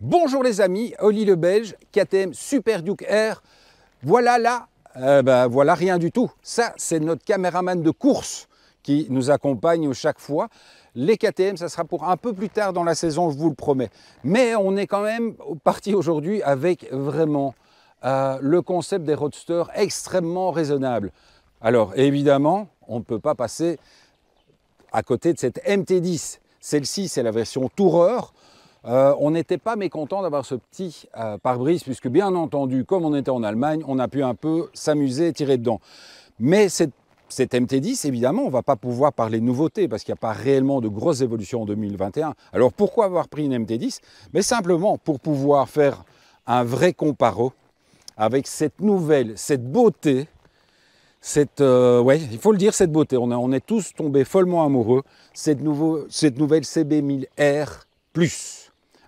Bonjour les amis, Oli le Belge, KTM Super Duke R. Voilà là, voilà rien du tout. Ça, c'est notre caméraman de course qui nous accompagne chaque fois. Les KTM, ça sera pour un peu plus tard dans la saison, je vous le promets. Mais on est quand même parti aujourd'hui avec vraiment le concept des roadsters extrêmement raisonnable. Alors évidemment, on ne peut pas passer à côté de cette MT10. Celle-ci, c'est la version Tourer. On n'était pas mécontent d'avoir ce petit pare-brise, puisque bien entendu, comme on était en Allemagne, on a pu un peu s'amuser et tirer dedans. Mais cette MT10, évidemment, on ne va pas pouvoir parler de nouveautés, parce qu'il n'y a pas réellement de grosses évolutions en 2021. Alors pourquoi avoir pris une MT10? Mais simplement pour pouvoir faire un vrai comparo avec cette nouvelle, cette beauté, il faut le dire, cette beauté. On est tous tombés follement amoureux, cette nouvelle CB1000R+.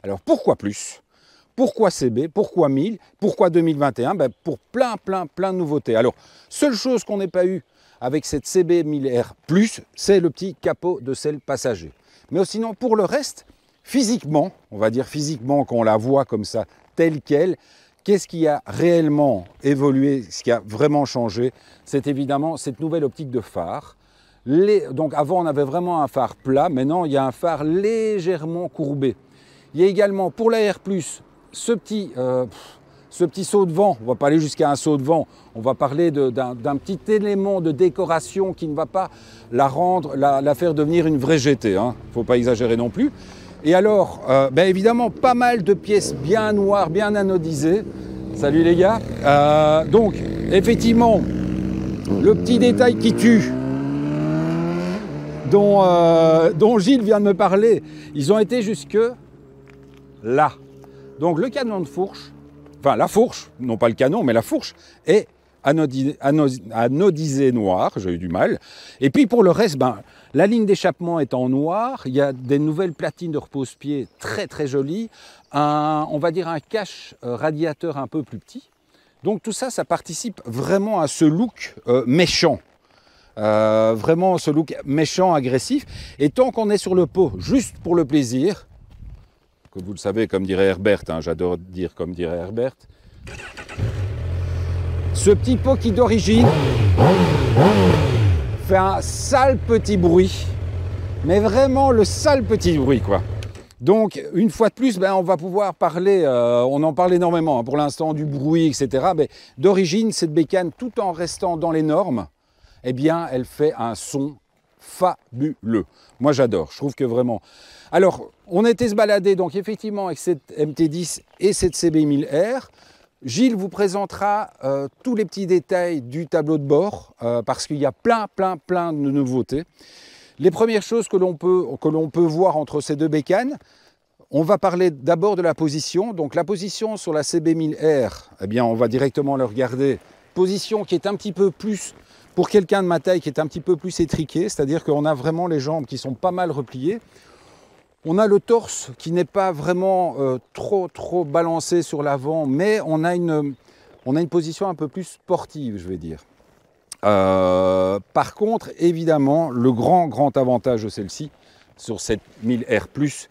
Alors pourquoi plus? Pourquoi CB? Pourquoi 1000? Pourquoi 2021? Pour plein de nouveautés. Alors, seule chose qu'on n'ait pas eu avec cette CB1000R+, c'est le petit capot de selle passager. Mais sinon, pour le reste, physiquement, on va dire physiquement, quand on la voit comme ça, telle qu'elle, qu'est-ce qui a réellement évolué, ce qui a vraiment changé? C'est évidemment cette nouvelle optique de phare. Donc avant, on avait vraiment un phare plat. Maintenant, il y a un phare légèrement courbé. Il y a également pour la R+, ce petit saut de vent. On ne va pas aller jusqu'à un saut de vent. On va parler d'un petit élément de décoration qui ne va pas la faire devenir une vraie GT. Il ne faut pas exagérer non plus. Et alors, évidemment, pas mal de pièces bien noires, bien anodisées. Salut les gars. Donc, effectivement, le petit détail qui tue, dont Gilles vient de me parler, ils ont été jusque là. Donc le canon de fourche, enfin la fourche, non pas le canon, mais la fourche, est anodisée noire, j'ai eu du mal. Et puis pour le reste, la ligne d'échappement est en noir, il y a des nouvelles platines de repose-pied très jolies, on va dire un cache radiateur un peu plus petit. Donc tout ça, ça participe vraiment à ce look méchant. Vraiment ce look méchant, agressif. Et tant qu'on est sur le pot, juste pour le plaisir, que vous le savez, comme dirait Herbert, j'adore dire comme dirait Herbert, ce petit pot qui d'origine fait un sale petit bruit, mais vraiment le sale petit bruit quoi. Donc une fois de plus, on va pouvoir parler, on en parle énormément pour l'instant du bruit, etc. Mais d'origine, cette bécane, tout en restant dans les normes, eh bien, elle fait un son fabuleux. Moi, j'adore. Je trouve que vraiment... Alors, on a été se balader, donc effectivement, avec cette MT10 et cette CB1000R. Gilles vous présentera tous les petits détails du tableau de bord, parce qu'il y a plein de nouveautés. Les premières choses que l'on peut voir entre ces deux bécanes, on va parler d'abord de la position. Donc, la position sur la CB1000R, eh bien, on va directement le regarder. Position qui est un petit peu plus... Pour quelqu'un de ma taille qui est un petit peu plus étriqué, c'est-à-dire qu'on a vraiment les jambes qui sont pas mal repliées. On a le torse qui n'est pas vraiment trop balancé sur l'avant, mais on a une position un peu plus sportive, je vais dire. Par contre, évidemment, le grand avantage de celle-ci, sur cette 1000R+,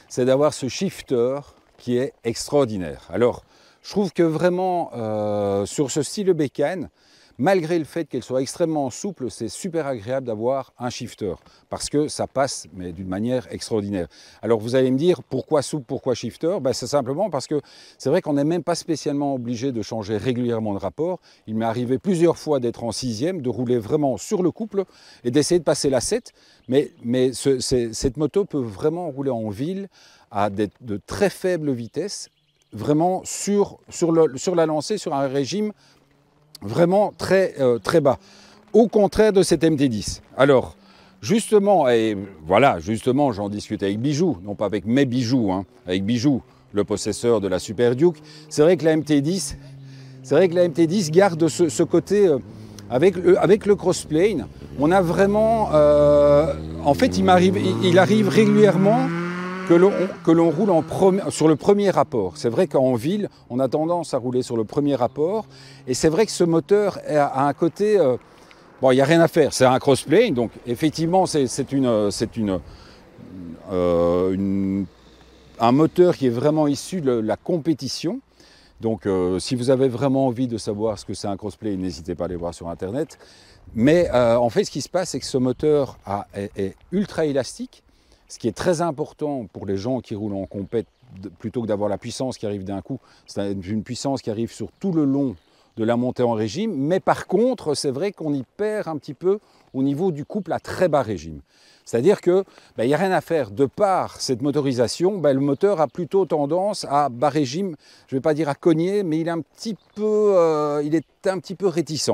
c'est d'avoir ce shifter qui est extraordinaire. Alors, je trouve que vraiment, sur ce style de bécane, malgré le fait qu'elle soit extrêmement souple, c'est super agréable d'avoir un shifter parce que ça passe mais d'une manière extraordinaire. Alors vous allez me dire pourquoi souple, pourquoi shifter? C'est simplement parce que c'est vrai qu'on n'est même pas spécialement obligé de changer régulièrement de rapport. Il m'est arrivé plusieurs fois d'être en sixième, de rouler vraiment sur le couple et d'essayer de passer la 7. Mais cette moto peut vraiment rouler en ville à de très faibles vitesses, vraiment sur la lancée, sur un régime vraiment très bas, au contraire de cette MT10. Alors, justement, j'en discutais avec Bijou, non pas avec mes bijoux, avec Bijou, le possesseur de la Super Duke. C'est vrai que la MT10, garde ce côté, avec le crossplane, on a vraiment, en fait, il arrive régulièrement que l'on roule sur le premier rapport. C'est vrai qu'en ville, on a tendance à rouler sur le premier rapport. Et c'est vrai que ce moteur a un côté... il n'y a rien à faire. C'est un crossplane. Donc, effectivement, c'est un moteur qui est vraiment issu de la compétition. Donc si vous avez vraiment envie de savoir ce que c'est un Crossplane, n'hésitez pas à aller voir sur internet. Mais en fait, ce qui se passe, c'est que ce moteur est ultra élastique, ce qui est très important pour les gens qui roulent en compète, plutôt que d'avoir la puissance qui arrive d'un coup. C'est une puissance qui arrive sur tout le long de la montée en régime. Mais par contre, c'est vrai qu'on y perd un petit peu au niveau du couple à très bas régime. C'est-à-dire qu'il n'y a rien à faire. De par cette motorisation, le moteur a plutôt tendance à bas régime, je ne vais pas dire à cogner, mais il est un petit peu réticent.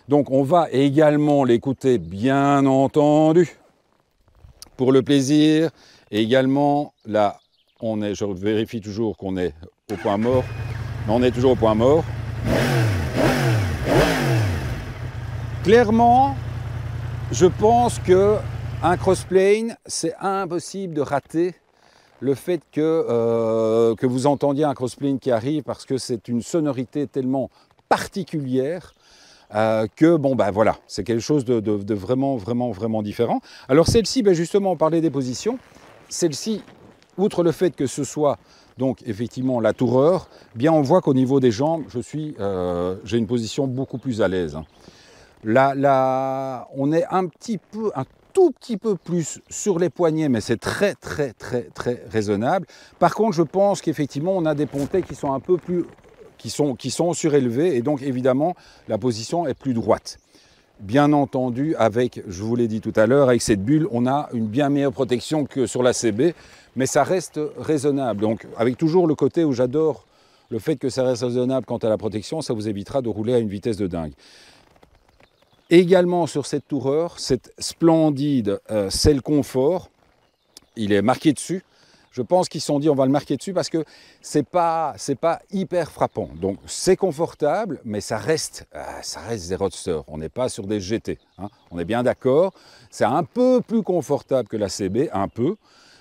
Donc on va également l'écouter, bien entendu, pour le plaisir. Et également, là, je vérifie toujours qu'on est au point mort. Mais on est toujours au point mort. Clairement, je pense qu'un Crossplane, c'est impossible de rater le fait que vous entendiez un Crossplane qui arrive, parce que c'est une sonorité tellement particulière que voilà, c'est quelque chose de vraiment différent. Alors celle-ci, justement, on parlait des positions. Celle-ci, outre le fait que ce soit donc effectivement la toureur, on voit qu'au niveau des jambes, j'ai une position beaucoup plus à l'aise. Là, on est un tout petit peu plus sur les poignets, mais c'est très raisonnable. Par contre, je pense qu'effectivement, on a des pontets qui sont un peu plus, qui sont surélevés, et donc évidemment, la position est plus droite. Bien entendu, je vous l'ai dit tout à l'heure, avec cette bulle, on a une bien meilleure protection que sur la CB, mais ça reste raisonnable. Donc, avec toujours le côté où j'adore le fait que ça reste raisonnable quant à la protection, ça vous évitera de rouler à une vitesse de dingue. Également sur cette toureur, cette splendide selle confort, il est marqué dessus. Je pense qu'ils se sont dit on va le marquer dessus parce que c'est pas hyper frappant. Donc c'est confortable, mais ça reste des roadsters. On n'est pas sur des GT, hein. On est bien d'accord. C'est un peu plus confortable que la CB, un peu.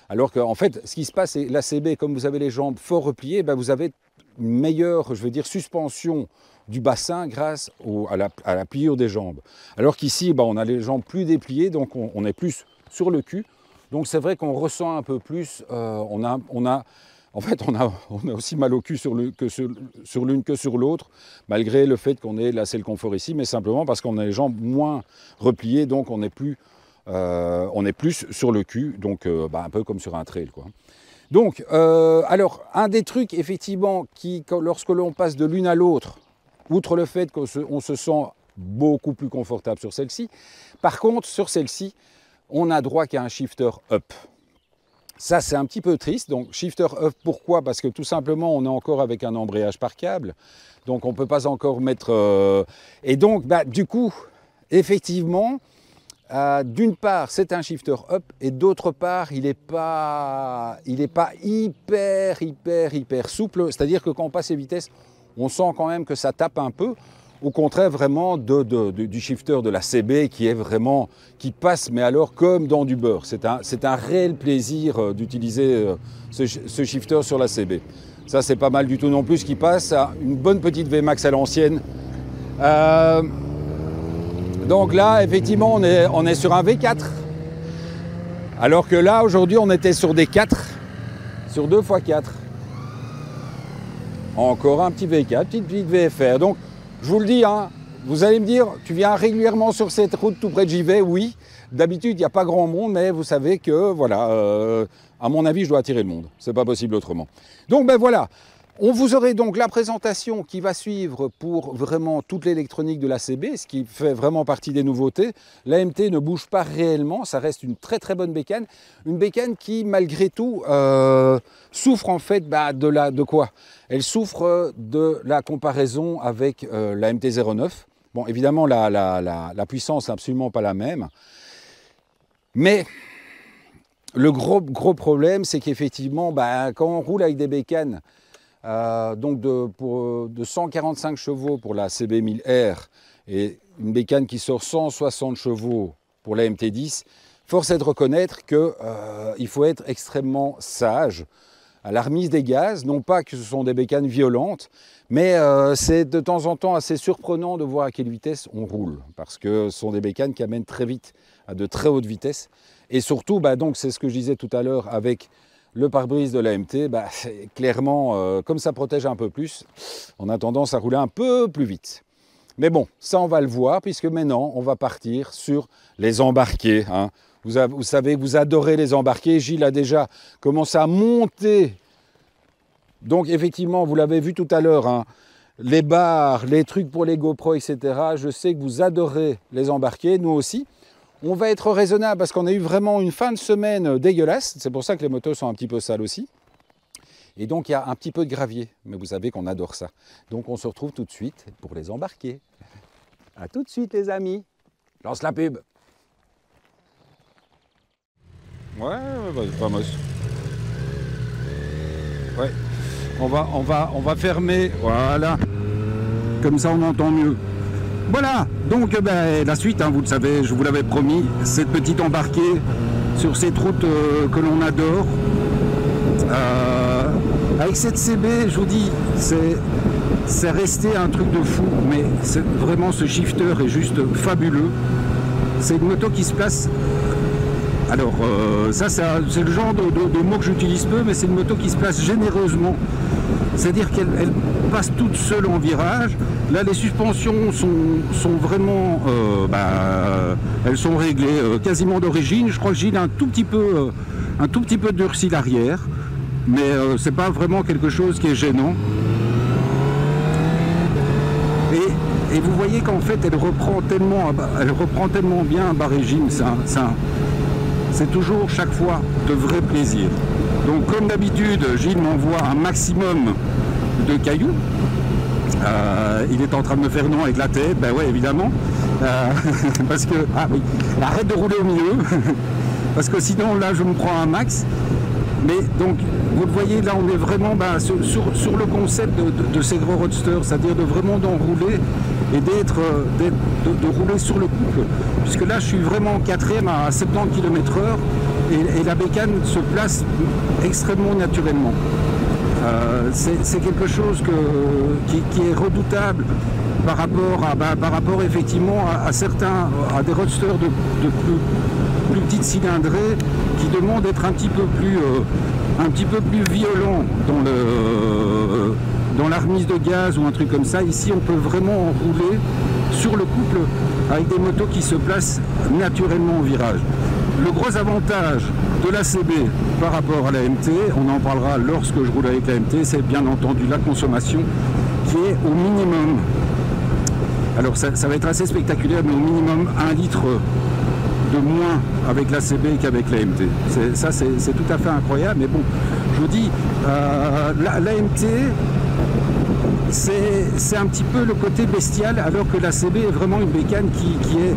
Alors qu'en fait, ce qui se passe, c'est la CB, comme vous avez les jambes fort repliées, vous avez une meilleure, suspension du bassin grâce à la pliure des jambes. Alors qu'ici, on a les jambes plus dépliées, donc on est plus sur le cul. Donc c'est vrai qu'on ressent un peu plus, on a aussi mal au cul sur l'une que sur l'autre, malgré le fait qu'on ait la selle confort ici, mais simplement parce qu'on a les jambes moins repliées, donc on est plus sur le cul, donc un peu comme sur un trail, quoi. Donc, alors, un des trucs, effectivement, lorsque l'on passe de l'une à l'autre, outre le fait qu'on se sent beaucoup plus confortable sur celle-ci, par contre, sur celle-ci, on a droit qu'à un shifter up. Ça, c'est un petit peu triste. Donc, shifter up, pourquoi? Parce que tout simplement, on est encore avec un embrayage par câble. Donc, on ne peut pas encore mettre... Et donc, du coup, effectivement, d'une part, c'est un shifter up, et d'autre part, il n'est pas hyper souple. C'est-à-dire que quand on passe les vitesses, on sent quand même que ça tape un peu. Au contraire, vraiment, du shifter de la CB qui passe, mais alors comme dans du beurre. C'est un réel plaisir d'utiliser ce shifter sur la CB. Ça, c'est pas mal du tout non plus, qui passe à une bonne petite VMAX à l'ancienne. Donc là, effectivement, on est sur un V4. Alors que là, aujourd'hui, on était sur des 4, sur 2x4. Encore un petit V4, petite VFR. Donc, je vous le dis, hein, vous allez me dire, tu viens régulièrement sur cette route tout près de Givet? Oui, d'habitude, il n'y a pas grand monde, mais vous savez que, voilà, à mon avis, je dois attirer le monde. C'est pas possible autrement. Donc, voilà. On vous aurait donc la présentation qui va suivre pour vraiment toute l'électronique de la CB, ce qui fait vraiment partie des nouveautés. L'AMT ne bouge pas réellement, ça reste une très bonne bécane. Une bécane qui, malgré tout, souffre en fait de quoi? Elle souffre de la comparaison avec la MT-09. Bon, évidemment, la puissance n'est absolument pas la même. Mais le gros problème, c'est qu'effectivement, quand on roule avec des bécanes, donc de 145 chevaux pour la CB 1000R et une bécane qui sort 160 chevaux pour la MT10, force est de reconnaître qu'il faut être extrêmement sage à la remise des gaz. Non pas que ce sont des bécanes violentes, mais c'est de temps en temps assez surprenant de voir à quelle vitesse on roule, parce que ce sont des bécanes qui amènent très vite à de très hautes vitesses. Et surtout, donc c'est ce que je disais tout à l'heure avec le pare-brise de l'AMT, clairement, comme ça protège un peu plus, on a tendance à rouler un peu plus vite. Mais bon, ça on va le voir, puisque maintenant on va partir sur les embarqués. Hein. Vous savez, vous adorez les embarqués. Gilles a déjà commencé à monter. Donc effectivement, vous l'avez vu tout à l'heure, hein, les barres, les trucs pour les GoPro, etc. Je sais que vous adorez les embarqués, nous aussi. On va être raisonnable parce qu'on a eu vraiment une fin de semaine dégueulasse. C'est pour ça que les motos sont un petit peu sales aussi. Et donc il y a un petit peu de gravier. Mais vous savez qu'on adore ça. Donc on se retrouve tout de suite pour les embarquer. A tout de suite les amis. Lance la pub. Ouais, vamos. Ouais. On va fermer. Voilà. Comme ça on entend mieux. Voilà, donc la suite, hein, vous le savez, je vous l'avais promis, cette petite embarquée sur cette route que l'on adore. Avec cette CB, je vous dis, c'est resté un truc de fou, mais vraiment ce shifter est juste fabuleux. C'est une moto qui se place... Alors, ça c'est le genre de mot que j'utilise peu, mais c'est une moto qui se place généreusement. C'est-à-dire qu'elle passe toute seule en virage. Là, les suspensions sont vraiment... elles sont réglées quasiment d'origine. Je crois que Gilles a un tout petit peu durci l'arrière. Mais c'est pas vraiment quelque chose qui est gênant. Et vous voyez qu'en fait, elle reprend tellement bien un bas régime. C'est toujours, chaque fois, de vrai plaisir. Donc, comme d'habitude, Gilles m'envoie un maximum de cailloux. Il est en train de me faire non avec la tête, ben ouais, évidemment. Parce que, ah oui, arrête de rouler au milieu. Parce que sinon, là, je me prends un max. Mais donc, vous le voyez, là, on est vraiment sur le concept de ces gros roadsters, c'est-à-dire de vraiment d'enrouler et de rouler sur le couple. Puisque là, je suis vraiment en quatrième à 70 km/h et la bécane se place extrêmement naturellement. C'est quelque chose qui est redoutable par rapport effectivement à des roadsters de plus petites cylindrées qui demandent d'être un petit peu plus violents dans la remise de gaz ou un truc comme ça. Ici, on peut vraiment rouler sur le couple avec des motos qui se placent naturellement au virage. Le gros avantage de la CB par rapport à la MT, on en parlera lorsque je roule avec la MT, c'est bien entendu la consommation qui est au minimum. Alors ça va être assez spectaculaire, mais au minimum 1 litre de moins avec la CB qu'avec la MT. Ça c'est tout à fait incroyable, mais bon, je vous dis, la MT, c'est un petit peu le côté bestial, alors que la CB est vraiment une bécane qui est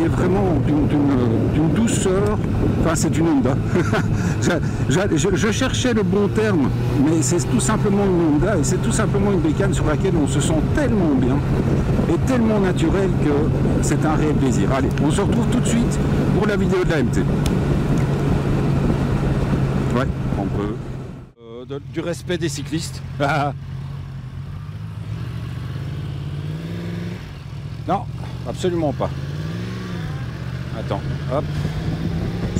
vraiment d'une douceur. Enfin, c'est une Honda. je cherchais le bon terme, mais c'est tout simplement une Honda, et c'est tout simplement une bécane sur laquelle on se sent tellement bien et tellement naturel que c'est un réel plaisir. Allez, on se retrouve tout de suite pour la vidéo de la MT. Ouais, on peut. Du respect des cyclistes. Non, absolument pas. Attends, hop.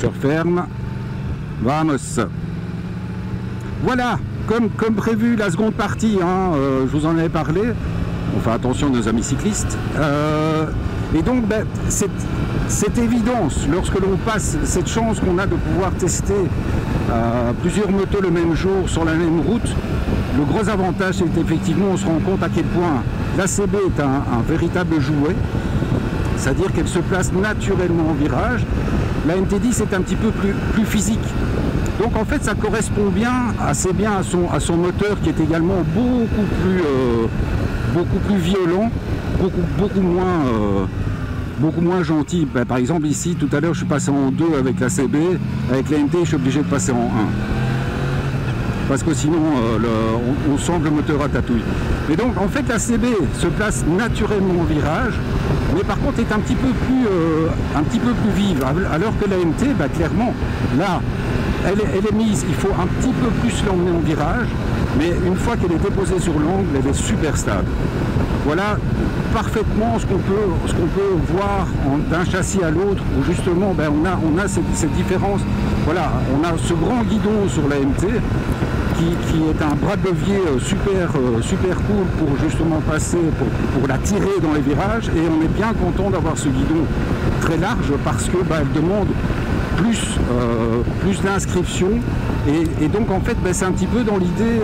Je referme. Vamos. Voilà, comme prévu la seconde partie, hein, je vous en avais parlé. On fait attention nos amis cyclistes. Et donc, cette évidence, lorsque l'on passe cette chance qu'on a de pouvoir tester plusieurs motos le même jour sur la même route, le gros avantage, c'est effectivement, on se rend compte à quel point la CB est un véritable jouet, c'est-à-dire qu'elle se place naturellement en virage. La MT10 est un petit peu plus physique. Donc en fait, ça correspond assez bien à son moteur qui est également beaucoup plus violent, beaucoup moins gentil. Par exemple ici, tout à l'heure, je suis passé en 2 avec la CB, avec la MT, je suis obligé de passer en 1. Parce que sinon, on sent que le moteur ratatouille. Et donc, en fait, la CB se place naturellement au virage, mais par contre est un petit peu plus vive. Alors que la MT, clairement, là, elle est mise, il faut un petit peu plus l'emmener en virage. mais une fois qu'elle est déposée sur l'angle, elle est super stable. Voilà parfaitement ce qu'on peut voir d'un châssis à l'autre, où justement ben, on a cette différence. Voilà, on a ce grand guidon sur la MT qui est un bras de levier super cool pour justement passer, pour la tirer dans les virages, et on est bien content d'avoir ce guidon très large parce que ben, elle demande plus d'inscription, et donc en fait ben, c'est un petit peu dans l'idée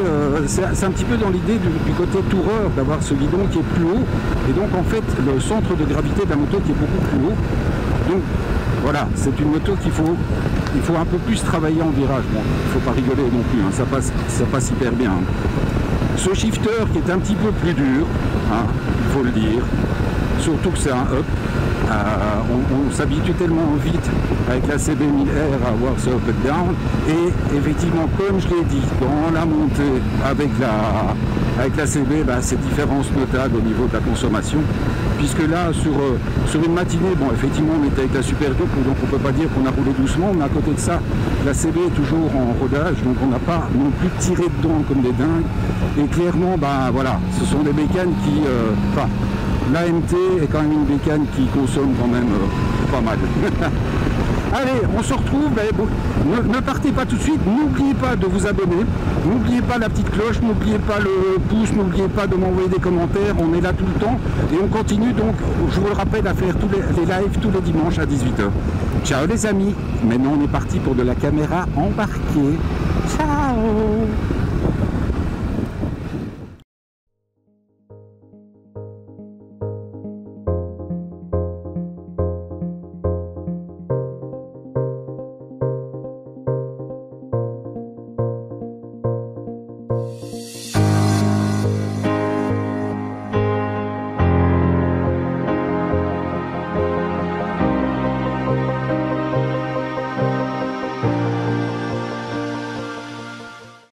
du côté toureur d'avoir ce guidon qui est plus haut, et donc en fait le centre de gravité de la moto qui est beaucoup plus haut. Donc voilà, c'est une moto il faut un peu plus travailler en virage. Bon, il ne faut pas rigoler non plus, hein, ça passe hyper bien. Ce shifter qui est un petit peu plus dur, hein, il faut le dire, surtout que c'est un up. On s'habitue tellement vite avec la CB1000R à avoir ce up and down, et effectivement, comme je l'ai dit, dans la montée avec la CB, bah, c'est différence notable au niveau de la consommation, puisque là sur une matinée, bon effectivement on était avec la Super Duke, donc on ne peut pas dire qu'on a roulé doucement, mais à côté de ça, la CB est toujours en rodage, donc on n'a pas non plus tiré dedans comme des dingues, et clairement, bah voilà, ce sont des bécanes qui, l'AMT est quand même une bécane qui consomme quand même pas mal. Allez, on se retrouve, ben, bon, ne partez pas tout de suite, n'oubliez pas de vous abonner, n'oubliez pas la petite cloche, n'oubliez pas le pouce, n'oubliez pas de m'envoyer des commentaires, on est là tout le temps, et on continue donc, je vous le rappelle, à faire tous les lives tous les dimanches à 18h. Ciao les amis, maintenant on est parti pour de la caméra embarquée. Ciao.